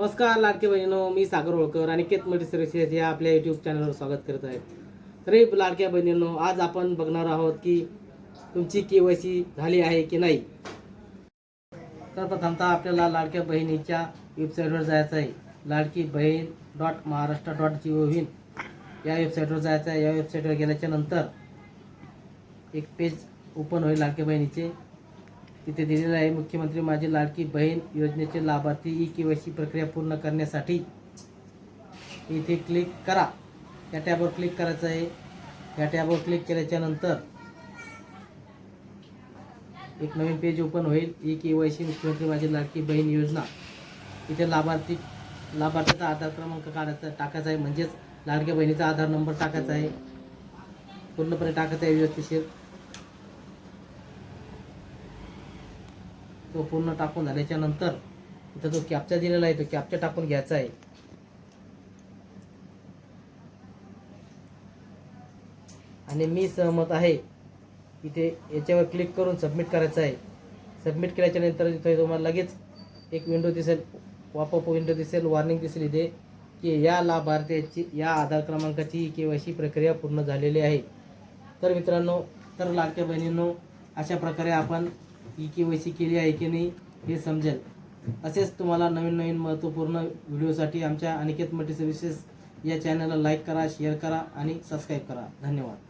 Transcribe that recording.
नमस्कार लाडके बहिणींनो, मी सागर होळकर आणि केत मल्टी सर्व्हिसेस या आपल्या यूट्यूब चॅनलवर स्वागत करत आहे। तरी लाडक्या बहिणींनो, आज आपण बघणार आहोत की तुमची केवायसी झाली आहे की नाही। तर प्रथमतः आपल्याला लाडक्या बहिणीच्या वेबसाईटवर जायचं आहे। ladkibhin.maharashtra.gov.in या वेबसाईटवर जायचं आहे। या वेबसाईटवर गेल्याच्या नंतर एक पेज ओपन होईल लाडक्या बहिणीचे। तिथे दिलेलं आहे मुख्यमंत्री माझी लाडकी बहीण योजनेचे लाभार्थी ई केवायसी प्रक्रिया पूर्ण करण्यासाठी इथे क्लिक करा। या टॅबवर क्लिक करायचं आहे। या टॅबवर क्लिक केल्याच्या नंतर एक नवीन पेज ओपन होईल। ई केवायसी मुख्यमंत्री माझी लाडकी बहीण योजना। इथे लाभार्थीचा आधार क्रमांक टाकायचा आहे, म्हणजेच लाडक्या बहिणीचा आधार नंबर टाकायचा आहे। पूर्णपणे टाकायचा आहे व्यवस्थित। तो पूर्ण टाकून झाल्याच्या नंतर इथं जो कॅप्चा दिलेला आहे तो कॅप्चा टाकून घ्यायचा आहे। आणि मी सहमत आहे इथे याच्यावर क्लिक करून सबमिट करायचं आहे। सबमिट केल्याच्या नंतर इथे तुम्हाला लगेच एक विंडो दिसेल, पॉपअप विंडो दिसेल, वॉर्निंग दिसेल इथे की या लाभार्थ्याची या आधार क्रमांकाची केवायसी प्रक्रिया पूर्ण झालेली आहे। तर मित्रांनो, तर लाडक्या बहिणींनो, अशा प्रकारे आपण ई केवायसी केली आहे की नाही हे समजेल। असेच तुम्हाला नवीन नवीन महत्त्वपूर्ण व्हिडिओसाठी आमच्या अनिकेत मल्टी सर्व्हिसेस या चॅनलला लाईक करा, शेअर करा आणि सबस्क्राईब करा। धन्यवाद।